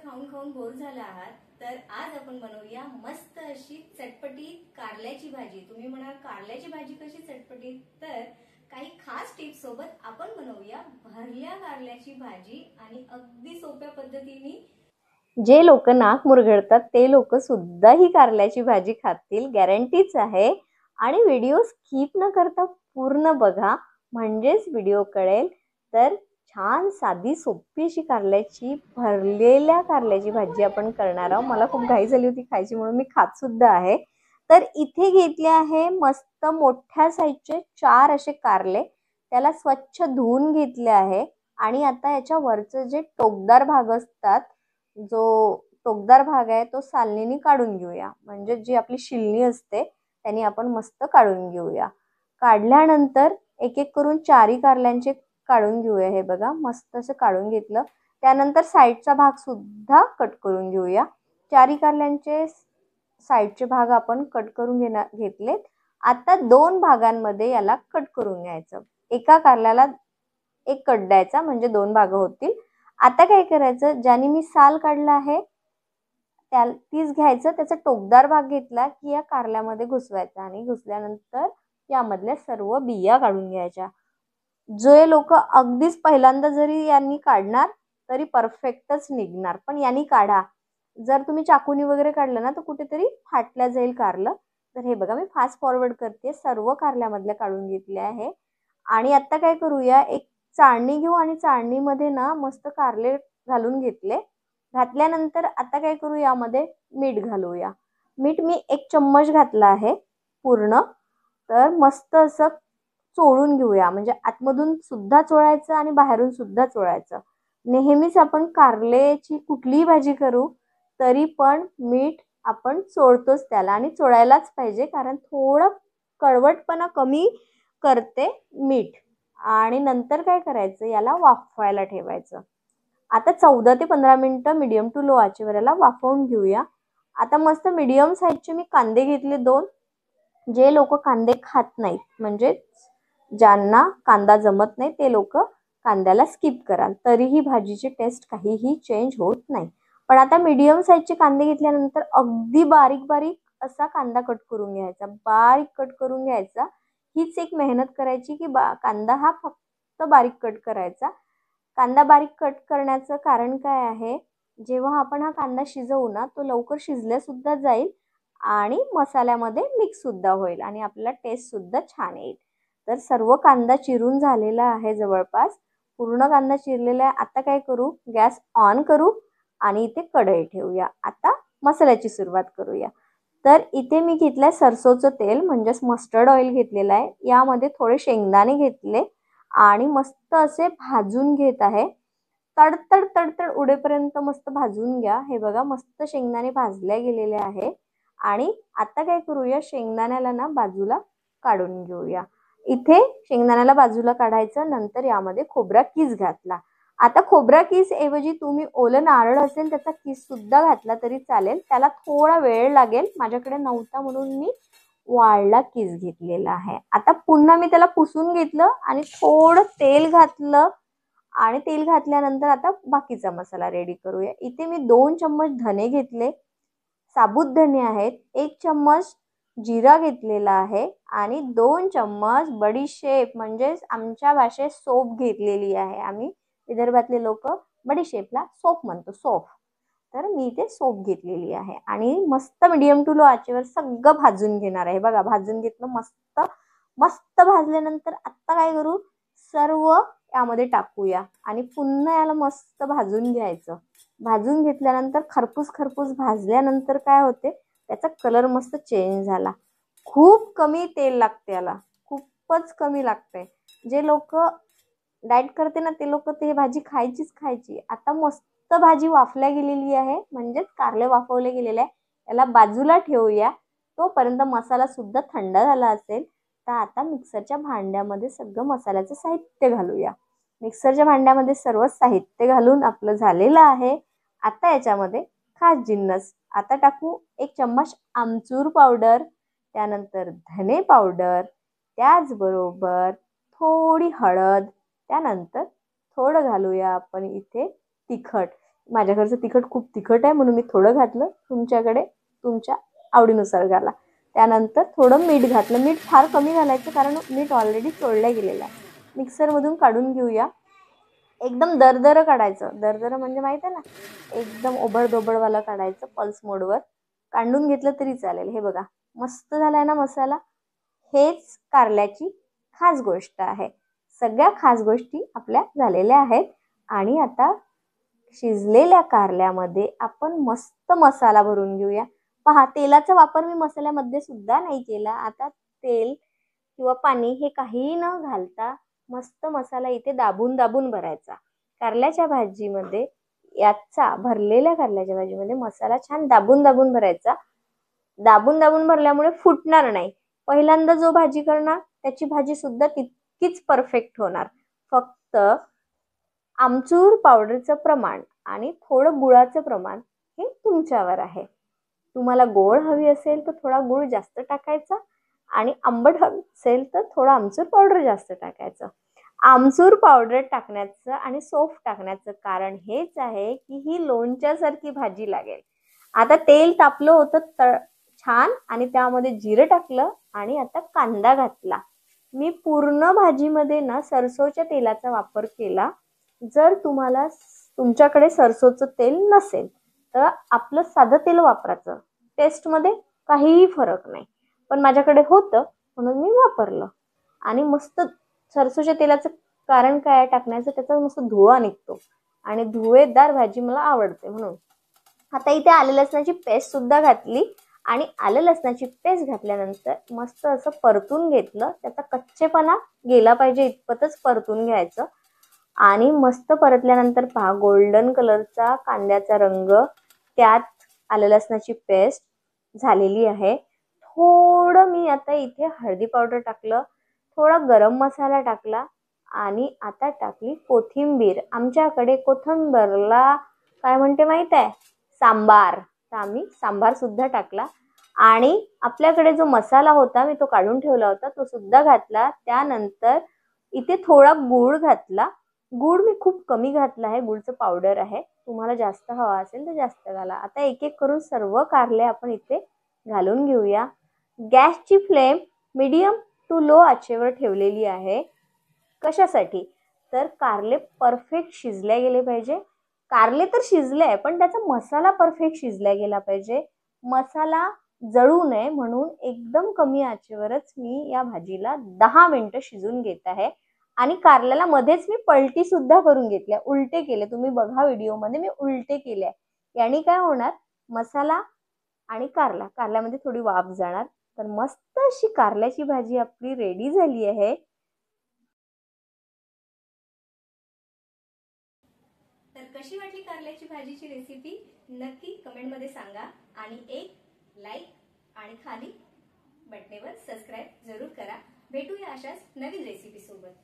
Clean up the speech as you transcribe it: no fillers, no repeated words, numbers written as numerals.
खाऊन खाऊन बोर झाला आहात तर आज आपण बनवूया मस्त अशी चटपटीत कारल्याची भाजी। तुम्ही म्हणाल कारल्याची भाजी कशी चटपटीत, तर काही खास टिप्स सोबत आपण बनवूया भरल्या कारल्याची भाजी आणि अगदी सोप्या पद्धतीने। जे लोक नाक मुरगळतात ते लोक सुद्धा ही कारल्याची भाजी खातील, गॅरंटीच आहे। आणि व्हिडिओ स्किप न करता पूर्ण बघा, म्हणजेच व्हिडिओ कळेल। तर छान साधी सोपी अशी कारल्याची भरलेल्या कारल्याची भाजी आपण करणार आहोत। मला खूप घाई झाली होती खायची म्हणून मी खात सुद्धा आहे। तर इथे घेतले आहे मस्त मोठ्या साईजचे 4 असे कारले, त्याला स्वच्छ धुवून घेतले आहे। आणि आता याच्या वरचे जे टोकदार भाग असतात, जो टोकदार भाग आहे तो सालनीने काढून घेऊया, म्हणजे जी आपली शिलनी असते त्याने आपण मस्त काढून घेऊया। काढल्यानंतर एक एक करून 4 कारल्यांचे काढून घेऊया। हे बघा मस्त असं काढून घेतलं। त्यानंतर साईडचा भाग सुद्धा कट करून घेऊया। 4 कारल्यांचे साईडचे भाग आपण कट करून घेतले। आता 2 भागांमध्ये याला कट करून घ्यायचं। एका कारल्याला एक कट द्यायचा म्हणजे 2 भाग होतील। आता काय करायचं, ज्याने मी साल काढला आहे तीच घ्यायचं, त्याचा टोकदार भाग घेतला की या कारल्यामध्ये घुसवायचा आणि घुसल्यानंतर यामधल्या सर्व बिया काढून घ्यायच्या। जे लोक अगदीच पहिल्यांदा जरी यांनी काढणार तरी परफेक्टच निघणार, पण यांनी काढा। जर तुम्ही चाकूनी वगैरे काढलं ना तर कुठेतरी फाटल्या जाईल कारलं। तर हे बघा मी फास्ट फॉरवर्ड करते, सर्व कारल्यामधल्या काढून घेतले आहे। आणि आता काय करूया, एक चाळणी घेऊ आणि चाळणीमध्ये ना मस्त कारले घालून घेतले। घातल्यानंतर आता काय करू, यामध्ये मीठ घालूया। मीठ मी 1 चम्मच घातला आहे पूर्ण। तर मस्त असं चोळून घेऊया, म्हणजे आतमधून सुद्धा चोळायचं आणि बाहेरून सुद्धा चोळायचं। नेहमीच आपण कारल्याची कुठलीही भाजी करू तरी पण मीठ आपण चोळतोच त्याला, आणि चोळायलाच पाहिजे, कारण थोडं कळवटपणा कमी करते मीठ। आणि नंतर काय करायचं, याला वाफवायला ठेवायचं। आता 14 ते 15 मिनिटं मीडियम टू लो आचेवर याला वाफवून घेऊया। आता मस्त मीडियम साईजचे मी कांदे घेतले 2। जे लोक कांदे खात नाहीत, म्हणजे ज्यांना कांदा जमत नाही ते लोक कांद्याला स्किप कराल, तरीही भाजीची टेस्ट काहीही चेंज होत नाही। पण आता मीडियम साईजचे कांदे घेतल्यानंतर अगदी बारीक बारीक असा कांदा कट करून घ्यायचा, बारीक कट करून घ्यायचा। हीच एक मेहनत करायची की कांदा हा फक्त बारीक कट करायचा। कांदा बारीक कट करण्याचं कारण काय आहे, जेव्हा आपण हा कांदा शिजवू ना तो लवकर शिजल्या सुद्धा जाईल आणि मसाल्यामध्ये मिक्स सुद्धा होईल आणि आपल्याला टेस्ट सुद्धा छान येईल। तर सर्व कांदा चिरून झालेला आहे, जवळपास पूर्ण कांदा चिरलेला आहे। आता काय करू, गॅस ऑन करू आणि इथे कढई ठेवूया। आता मसाल्याची सुरुवात करूया। तर इथे मी घेतलंय सरसोचं तेल, म्हणजेच मस्टर्ड ऑइल घेतलेलं आहे। यामध्ये थोडे शेंगदाणे घेतले आणि मस्त असे भाजून घेत आहे। तडतड तडतड उडेपर्यंत मस्त भाजून घ्या। हे बघा मस्त शेंगदाणे भाजले गेलेले आहे। आणि आता काय करूया, शेंगदाण्याला ना बाजूला काढून घेऊया। इथे शेंगदाण्याला बाजूला काढायचं, नंतर यामध्ये खोबरा कीस घातला। आता खोबरा कीस ऐवजी तुम्ही ओलं नारळ असेल त्याचा कीस सुद्धा घातला तरी चालेल, त्याला थोडा वेळ लागेल। माझ्याकडे नव्हता म्हणून मी वाळला कीस घेतलेला आहे। आता पुन्हा मी त्याला पुसून घेतलं आणि थोडं तेल घातलं आणि तेल घातल्यानंतर आता बाकीचा मसाला रेडी करूया। इथे मी 2 चम्मच धने घेतले, साबुत धने आहेत। 1 चम्मच जिरा घेतलेला आहे आणि 2 चम्मच बडीशेप, म्हणजे आमच्या भाषेत सोप घेतलेली आहे। आम्ही विदर्भातले लोक बडीशेपला सोप म्हणतो, सोप। तर मी इथे सोप घेतलेली आहे आणि मस्त मीडियम टू लो आचेवर सगळं भाजून घेणार आहे। बघा भाजून घेतलं, मस्त मस्त भाजल्यानंतर आता काय करू, सर्व यामध्ये टाकूया आणि पुन्हा याला मस्त भाजून घ्यायचं। भाजून घेतल्यानंतर खरपूस खरपूस भाजल्यानंतर काय होते, त्याचा कलर मस्त चेंज झाला। खूप कमी तेल लागते याला, खूपच कमी लागते। जे लोक डाएट करते ना ते लोक ते भाजी खायचीच खायची। आता मस्त भाजी वाफल्या गेलेली आहे, म्हणजे कारले वाफवले गेलेले आहे। याला बाजूला ठेवूया, तोपर्यंत मसाला सुद्धा थंड झाला असेल। तर आता मिक्सरच्या भांड्यामध्ये सगळं मसाल्याचं साहित्य घालूया। मिक्सरच्या भांड्यामध्ये सर्व साहित्य घालून आपलं झालेलं आहे। आता याच्यामध्ये खास जिन्नस आता टाकू, 1 चम्मच आमचूर पावडर, त्यानंतर धने पावडर, त्याचबरोबर थोडी हळद, त्यानंतर थोडं घालूया आपण इथे तिखट। माझ्याकडचं तिखट खूप तिखट आहे म्हणून मी थोडं घातलं, तुमच्याकडे तुमच्या आवडीनुसार घाला. त्यानंतर थोडं मीठ घातलं. मीठ फार कमी घालायचं कारण मीठ ऑलरेडी चोळलं गेलेलं आहे. मिक्सरमधून काढून घेऊया. एकदम दरदरं काढायचं. दरदरं म्हणजे माहीत आहे ना, एकदम ओबडधोबडवालं काढायचं. पल्स मोडवर काढून घेतलं तरी चालेल. हे बघा मस्त झालाय ना मसाला. हेच कारल्याची खास गोष्ट आहे. सगळ्या खास गोष्टी आपल्या झालेल्या आहेत. आणि आता शिजलेल्या कारल्यामध्ये आपण मस्त मसाला भरून घेऊया. पहा, तेलाचा वापर मी मसाल्यामध्ये सुद्धा नाही केला. आता तेल किंवा पाणी हे काहीही न घालता मस्त मसाला इथे दाबून दाबून भरायचा. कारल्याच्या भाजीमध्ये भरलेल्या कारल्याच्या भाजीमध्ये मसाला छान दाबून दाबून भरायचा. दाबून दाबून भरल्यामुळे फुटणार नाही. पहिल्यांदा जो भाजी करणार त्याची भाजी सुद्धा तितकीच परफेक्ट होणार. फक्त आमचूर पावडरचं प्रमाण आणि थोडं गुळाचं प्रमाण हे तुमच्यावर आहे. तुम्हाला गोड हवी असेल तर थोडा गुळ जास्त टाकायचा आणि आंबट हवी असेल तर थोडा आमचूर पावडर जास्त टाकायचं. आमचूर पावडर टाकण्याचं आणि सौंफ टाकण्याचं कारण हेच आहे की ही लोणच्यासारखी भाजी लागेल. आता तेल तापलं होतं छान आणि त्यामध्ये जिरं टाकलं आणि आता कांदा घातला. मी पूर्ण भाजीमध्ये ना सरसोच्या तेलाचा वापर केला. जर तुमच्याकडे सरसोचं तेल नसेल तर आपलं साधं तेल वापरायचं. टेस्टमध्ये काहीही फरक नाही, पण माझ्याकडे होतं म्हणून मी वापरलं. आणि मस्त सरसोच्या तेलाचं कारण काय टाकण्याचं, त्याचा मस्त धुवा निघतो आणि धुवेदार भाजी मला आवडते म्हणून. आता इथे आलं लसणाची पेस्ट सुद्धा घातली आणि आलं लसणाची पेस्ट घातल्यानंतर मस्त असं परतून घेतलं. त्याचा कच्चेपणा गेला पाहिजे इतपतच परतून घ्यायचं. आणि मस्त परतल्यानंतर पहा गोल्डन कलरचा कांद्याचा रंग, त्यात आलं लसणाची पेस्ट झालेली आहे. थोडं मी आता इथे हळदी पावडर टाकलं, थोडा गरम मसाला टाकला आणि आता टाकली कोथिंबीर. आमच्याकडे कोथिंबीरला काय म्हणते माहित आहे? सांबार. तर आम्ही सांबार सुद्धा टाकला. आणि आपल्याकडे जो मसाला होता मी तो काढून ठेवला होता तो सुद्धा घातला. त्यानंतर इथे थोडा गूळ घातला. गूळ मी खूप कमी घातला आहे, गूळचं पावडर आहे. तुम्हाला जास्त हवा असेल तर जास्त घाला. आता एक एक करून सर्व कारले आपण इथे घालून घेऊया. गॅसची फ्लेम मीडियम टू लो आचेवर ठेवलेली आहे. कशासाठी? तर कारले परफेक्ट शिजले गेले पाहिजे. कारले तर शिजले पण त्याचा मसाला परफेक्ट शिजला गेला पाहिजे. मसाला जळू नये म्हणून एकदम कमी आचेवरच मी या भाजीला 10 मिनिटं शिजून घेत आहे. आणि कारल्याला मध्येच मी पलटी सुद्धा करून घेतल्या, उलटे केले. तुम्ही बघा व्हिडिओमध्ये मी उलटे केले. याने काय होणार, मसाला आणि कारल्यामध्ये थोडी वाफ जाणार. तर मस्त अशी कारल्याची भाजी आपली रेडी झाली आहे. तर कशी वाटली कारल्याची भाजीची रेसिपी नक्की कमेंटमध्ये सांगा. आणि एक लाईक आणि खाली बटनेवर सबस्क्राईब जरूर करा. भेटूया अशाच नवीन रेसिपी सोबत.